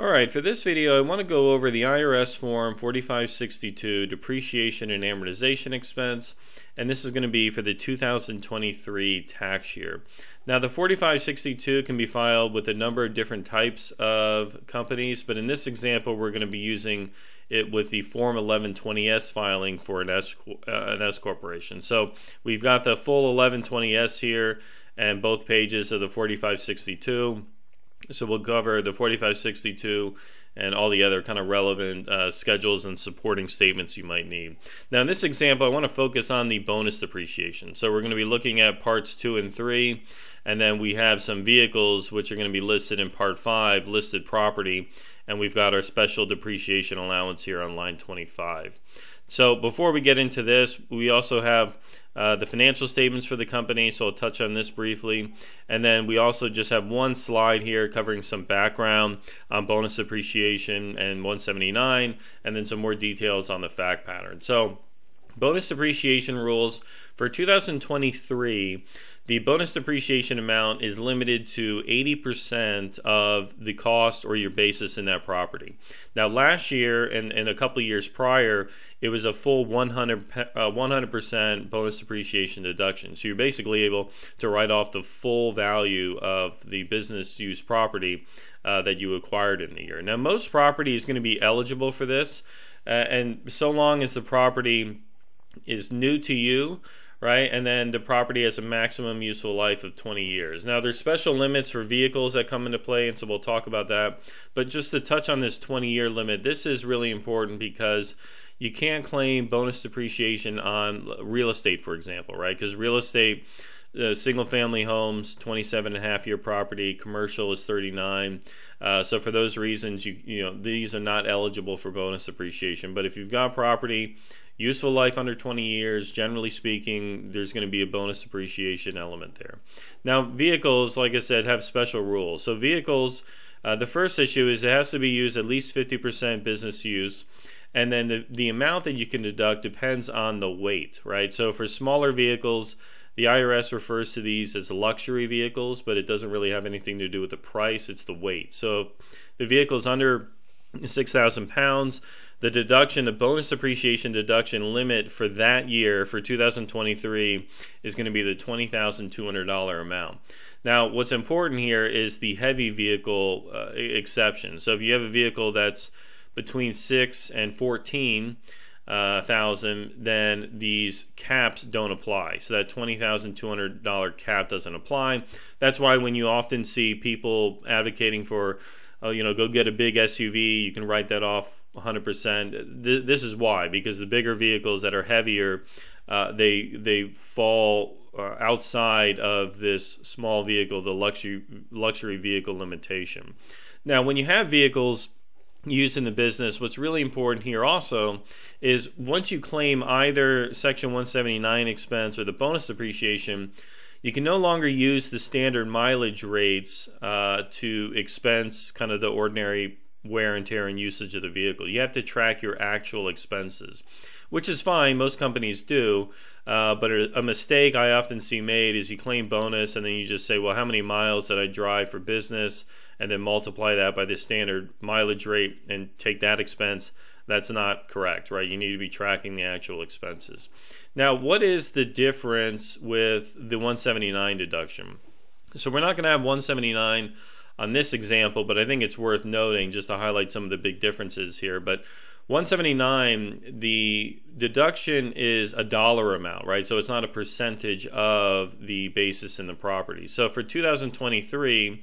Alright, for this video I want to go over the IRS Form 4562 Depreciation and Amortization Expense, and this is going to be for the 2023 tax year. Now the 4562 can be filed with a number of different types of companies, but in this example we're going to be using it with the Form 1120S filing for an S corporation. So we've got the full 1120S here and both pages of the 4562. So we'll cover the 4562 and all the other kind of relevant schedules and supporting statements you might need. Now in this example I want to focus on the bonus depreciation. So we're going to be looking at parts 2 and 3, and then we have some vehicles which are going to be listed in part 5, listed property, and we've got our special depreciation allowance here on line 25. So before we get into this, we also have the financial statements for the company, so I'll touch on this briefly. And then we also just have one slide here covering some background on bonus depreciation and 179, and then some more details on the fact pattern. So bonus depreciation rules for 2023. The bonus depreciation amount is limited to 80% of the cost or your basis in that property. Now last year and a couple of years prior, it was a full 100% bonus depreciation deduction. So you're basically able to write off the full value of the business use property that you acquired in the year. Now most property is going to be eligible for this, and so long as the property is new to you, right? And then the property has a maximum useful life of 20 years. Now there's special limits for vehicles that come into play, and so we'll talk about that. But just to touch on this 20-year limit, this is really important because you can't claim bonus depreciation on real estate, for example, right? Because real estate, single-family homes, 27.5-year property, commercial is 39. So for those reasons, you know these are not eligible for bonus depreciation. But if you've got property, useful life under 20 years, generally speaking, there's going to be a bonus depreciation element there. Now, vehicles, like I said, have special rules. So vehicles, the first issue is it has to be used at least 50% business use. And then the amount that you can deduct depends on the weight, right? So for smaller vehicles, the IRS refers to these as luxury vehicles, but it doesn't really have anything to do with the price, it's the weight. So if the vehicle is under 6,000 pounds, the deduction, the bonus depreciation deduction limit for that year, for 2023, is going to be the $20,200 amount. Now, what's important here is the heavy vehicle exception. So if you have a vehicle that's between 6 and 14,000, then these caps don't apply. So that $20,200 cap doesn't apply. That's why when you often see people advocating for, oh, you know, go get a big SUV, you can write that off 100%. This is why, because the bigger vehicles that are heavier, they fall outside of this small vehicle, the luxury vehicle limitation. Now, when you have vehicles used in the business, what's really important here also is once you claim either Section 179 expense or the bonus depreciation, you can no longer use the standard mileage rates to expense kind of the ordinary wear and tear and usage of the vehicle. You have to track your actual expenses, which is fine. Most companies do. But a mistake I often see made is you claim bonus and then you just say, well, how many miles did I drive for business? And then multiply that by the standard mileage rate and take that expense. That's not correct, right? You need to be tracking the actual expenses. Now, what is the difference with the 179 deduction? So we're not going to have 179 on this example, but I think it's worth noting just to highlight some of the big differences here. But 179, the deduction is a dollar amount, right? So it's not a percentage of the basis in the property. So for 2023,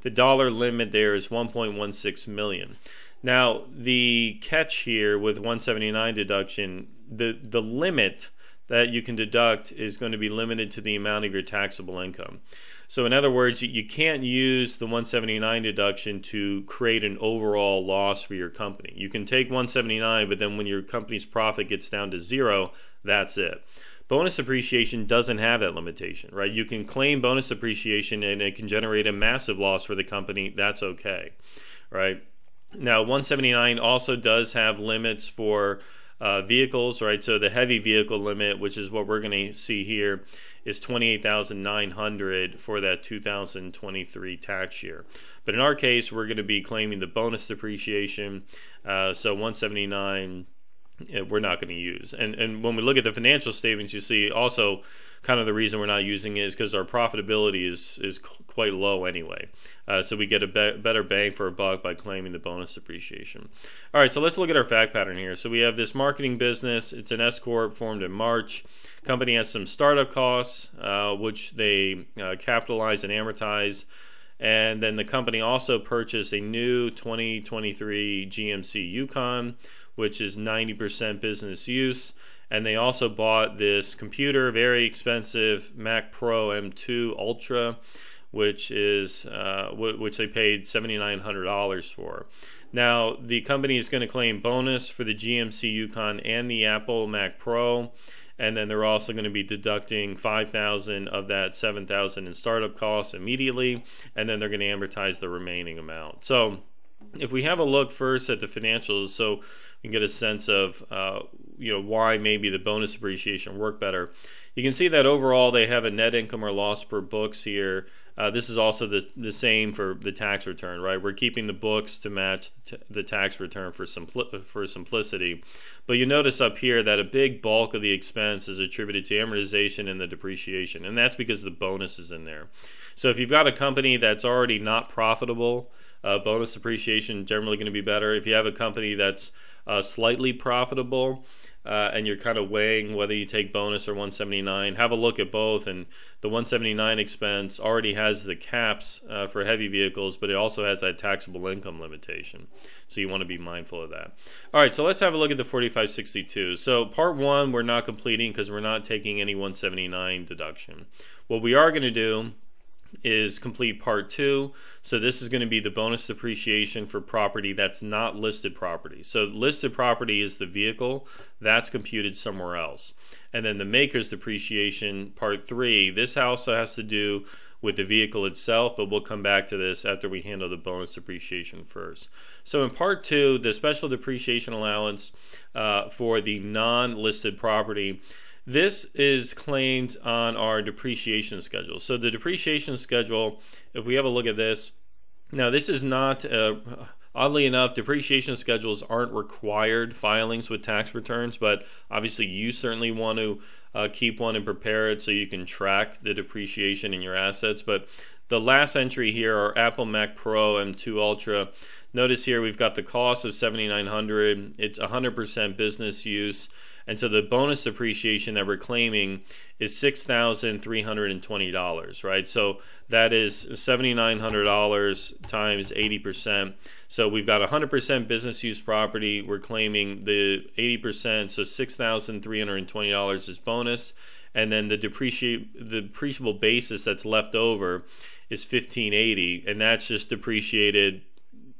the dollar limit there is 1.16 million. Now, the catch here with 179 deduction, the limit that you can deduct is going to be limited to the amount of your taxable income. So in other words, you can't use the 179 deduction to create an overall loss for your company. You can take 179, but then when your company's profit gets down to zero, that's it. Bonus depreciation doesn't have that limitation, right? You can claim bonus depreciation and it can generate a massive loss for the company. That's okay, right? Now, 179 also does have limits for vehicles, right? So the heavy vehicle limit, which is what we're going to see here, is $28,900 for that 2023 tax year. But in our case, we're going to be claiming the bonus depreciation, so $179 we're not going to use. And when we look at the financial statements, you see also kind of the reason we're not using it is because our profitability is quite low anyway. So we get a better bang for a buck by claiming the bonus depreciation. All right, so let's look at our fact pattern here. So we have this marketing business. It's an S corp formed in March. Company has some startup costs, which they capitalize and amortize. And then the company also purchased a new 2023 GMC Yukon, which is 90% business use. And they also bought this computer, very expensive Mac Pro M2 Ultra, which is which they paid $7,900 for. Now, the company is going to claim bonus for the GMC Yukon and the Apple Mac Pro. And then they're also going to be deducting $5,000 of that $7,000 in startup costs immediately, and then they're going to amortize the remaining amount. So if we have a look first at the financials, so we can get a sense of why maybe the bonus depreciation worked better. You can see that overall they have a net income or loss per books here. This is also the same for the tax return, right? We're keeping the books to match the tax return for simplicity. But you notice up here that a big bulk of the expense is attributed to amortization and the depreciation, and that's because the bonus is in there. So if you've got a company that's already not profitable, bonus depreciation generally going to be better. If you have a company that's slightly profitable, and you're kind of weighing whether you take bonus or 179, have a look at both. And the 179 expense already has the caps for heavy vehicles, but it also has that taxable income limitation. So you want to be mindful of that. All right, so let's have a look at the 4562. So part one, we're not completing because we're not taking any 179 deduction. What we are going to do is complete part two. So this is going to be the bonus depreciation for property that's not listed property. So listed property is the vehicle that's computed somewhere else. And then the maker's depreciation, part three, this also has to do with the vehicle itself, but we'll come back to this after we handle the bonus depreciation first. So in part two, the special depreciation allowance for the non-listed property, this is claimed on our depreciation schedule. So the depreciation schedule, if we have a look at this, now this is not, oddly enough, depreciation schedules aren't required filings with tax returns, but obviously you certainly want to keep one and prepare it so you can track the depreciation in your assets. But the last entry here are Apple Mac Pro M2 Ultra. Notice here we've got the cost of $7,900. It's 100% business use. And so the bonus depreciation that we're claiming is $6,320, right? So that is $7,900 times 80%. So we've got 100% business use property. We're claiming the 80%, so $6,320 is bonus. And then the depreciable basis that's left over is $1,580, and that's just depreciated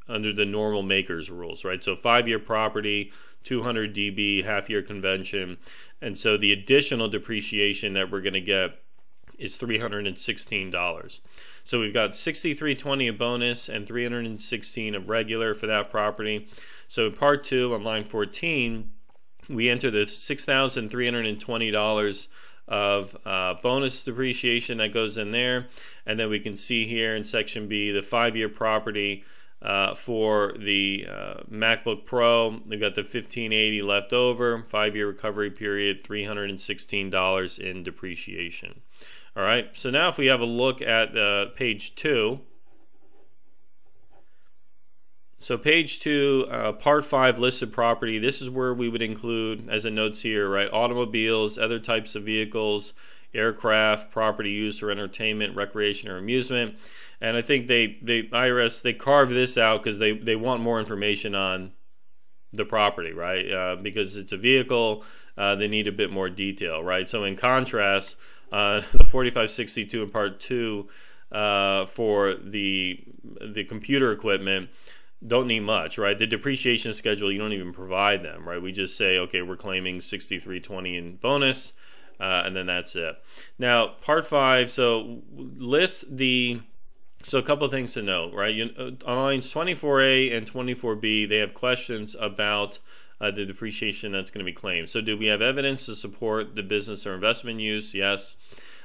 under the normal maker's rules, right? So 5-year property, 200 dB, half-year convention, and so the additional depreciation that we're going to get is $316. So we've got $6,320 of bonus and $316 of regular for that property. So in part two on line 14, we enter the $6,320 of bonus depreciation that goes in there, and then we can see here in section B the 5-year property. For the MacBook Pro, they've got the $1,580 left over, 5-year recovery period, $316 in depreciation. All right, so now if we have a look at page 2, so page 2, part 5, listed property, this is where we would include, as it notes here, right, automobiles, other types of vehicles, aircraft, property used for entertainment, recreation, or amusement. And I think IRS, they carved this out because they want more information on the property, right? Because it's a vehicle, they need a bit more detail, right? So in contrast, the 4562 in part 2 for the computer equipment don't need much, right? The depreciation schedule, you don't even provide them, right? We just say, okay, we're claiming $6,320 in bonus, and then that's it. Now, part 5, so so a couple of things to note, right? On lines 24A and 24B, they have questions about the depreciation that's going to be claimed. So do we have evidence to support the business or investment use? Yes.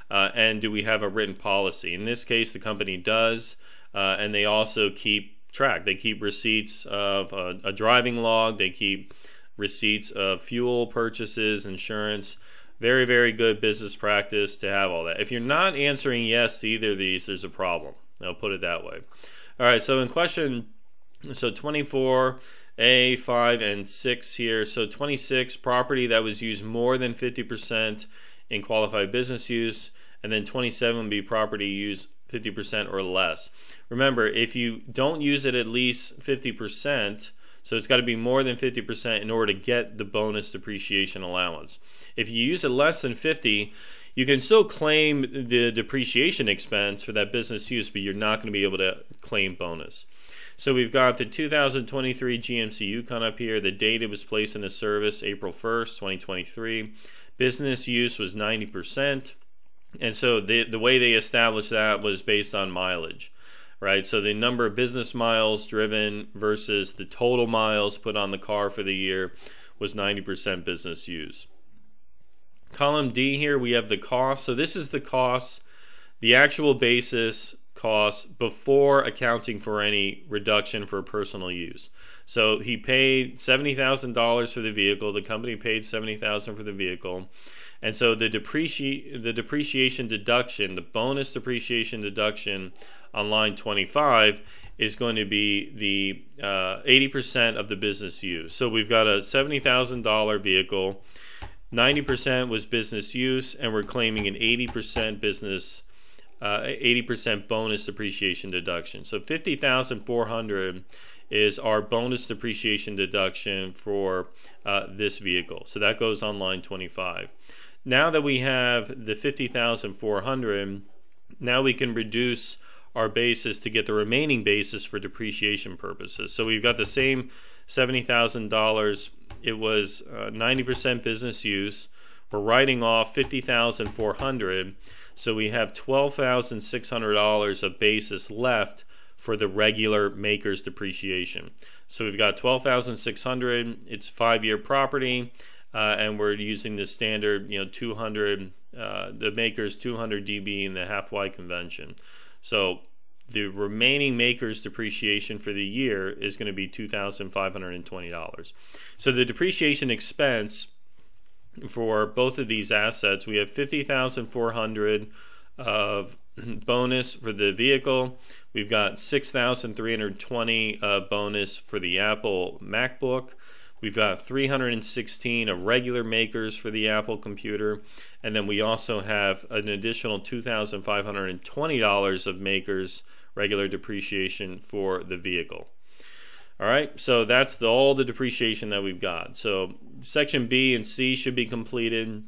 And do we have a written policy? In this case, the company does, and they also keep track. They keep receipts of a driving log. They keep receipts of fuel purchases, insurance. Very, very good business practice to have all that. If you're not answering yes to either of these, there's a problem. I'll put it that way. All right, so in question, so 24A, 5, and 6 here. So 26, property that was used more than 50% in qualified business use, and then 27 would be property used 50% or less. Remember, if you don't use it at least 50%, so it's got to be more than 50% in order to get the bonus depreciation allowance. If you use it less than 50, you can still claim the depreciation expense for that business use, but you're not going to be able to claim bonus. So we've got the 2023 GMC Yukon up here. The date it was placed into service, April 1st, 2023. Business use was 90%. And so the way they established that was based on mileage. Right, so the number of business miles driven versus the total miles put on the car for the year was 90% business use. Column D here, we have the cost. So this is the cost, the actual basis cost before accounting for any reduction for personal use. So he paid $70,000 for the vehicle. The company paid $70,000 for the vehicle. And so the depreciation deduction, the bonus depreciation deduction on line 25 is going to be the 80% of the business use. So we've got a $70,000 vehicle, 90% was business use, and we're claiming an 80% business, 80% bonus depreciation deduction. So $50,400 is our bonus depreciation deduction for this vehicle. So that goes on line 25. Now that we have the $50,400, now we can reduce our basis to get the remaining basis for depreciation purposes. So we've got the same $70,000. It was 90% business use. We're writing off $50,400. So we have $12,600 of basis left for the regular maker's depreciation. So we've got $12,600. It's 5-year property. And we're using the standard, 200, the maker's 200 dB in the half-Y convention. So the remaining maker's depreciation for the year is going to be $2,520. So the depreciation expense for both of these assets, we have $50,400 of bonus for the vehicle. We've got $6,320 bonus for the Apple MacBook. We've got 316 of regular makers for the Apple computer, and then we also have an additional $2,520 of makers regular depreciation for the vehicle. All right, so that's all the depreciation that we've got. So section B and C should be completed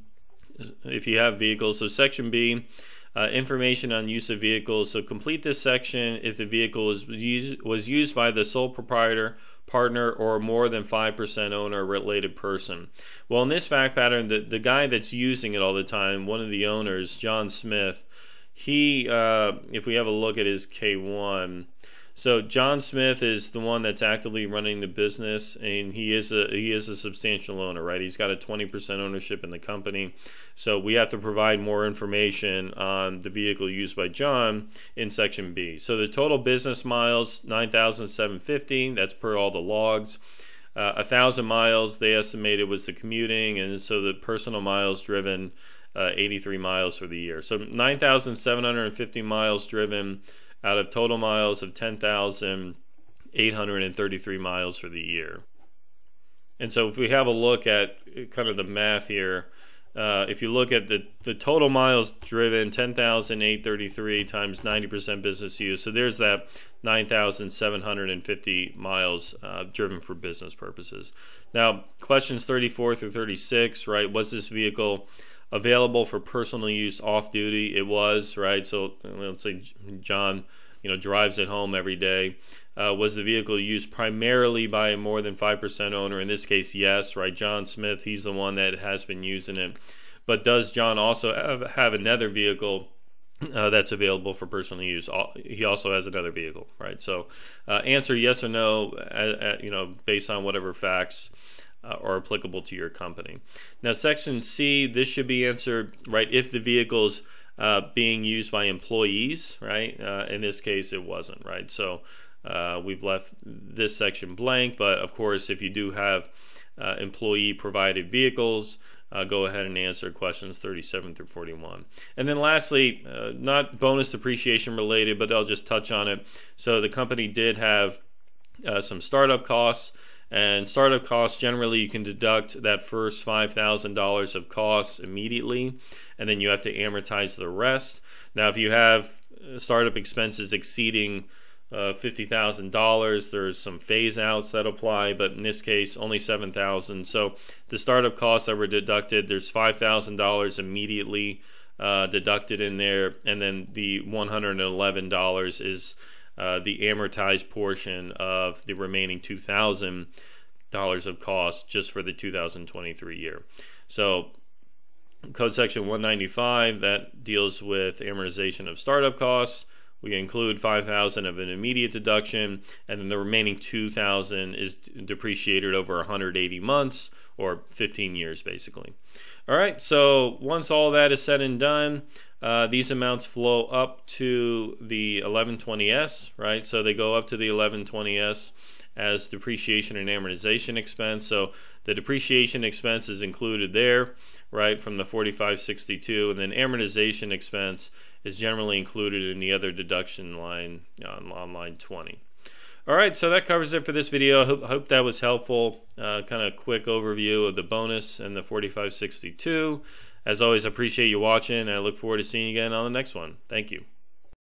if you have vehicles. So section B, information on use of vehicles. So complete this section if the vehicle was used by the sole proprietor, partner, or more than 5% owner related person. Well, in this fact pattern, the guy that's using it all the time, one of the owners, John Smith, he, if we have a look at his K1, so John Smith is the one that's actively running the business, and he is a substantial owner, right? He's got a 20% ownership in the company. So we have to provide more information on the vehicle used by John in section B. So the total business miles, 9,750. That's per all the logs. 1,000 miles they estimated was the commuting, and so the personal miles driven, 83 miles for the year. So 9,750 miles driven out of total miles of 10,833 miles for the year. And so if we have a look at kind of the math here, if you look at the total miles driven, 10,833 times 90% business use, so there's that 9,750 miles driven for business purposes. Now, questions 34 through 36, right? Was this vehicle available for personal use off duty? It was, right? So let's say John, drives it home every day. Was the vehicle used primarily by a more than 5% owner? In this case, yes, right? John Smith, he's the one that has been using it. But does John also have another vehicle that's available for personal use? He also has another vehicle, right? So answer yes or no, based on whatever facts are applicable to your company. Now, Section C, this should be answered, right, if the vehicle's being used by employees, right? In this case, it wasn't, right? So we've left this section blank, but of course, if you do have employee-provided vehicles, go ahead and answer questions 37 through 41. And then lastly, not bonus depreciation related, but I'll just touch on it. So the company did have some startup costs, and startup costs, generally you can deduct that first $5,000 of costs immediately, and then you have to amortize the rest. Now, if you have startup expenses exceeding $50,000, there's some phase outs that apply, but in this case only $7,000. So the startup costs that were deducted, there's $5,000 immediately deducted in there, and then the $111 is the amortized portion of the remaining $2,000 of cost just for the 2023 year. So Code Section 195, that deals with amortization of startup costs. We include $5,000 of an immediate deduction, and then the remaining $2,000 is depreciated over 180 months or 15 years, basically. All right, so once all that is said and done, these amounts flow up to the 1120S, right? So they go up to the 1120S as depreciation and amortization expense. So the depreciation expense is included there, right, from the 4562, and then amortization expense is generally included in the other deduction line on line 20. All right, so that covers it for this video. I hope that was helpful. Kind of quick overview of the bonus and the 4562. As always, I appreciate you watching, and I look forward to seeing you again on the next one. Thank you.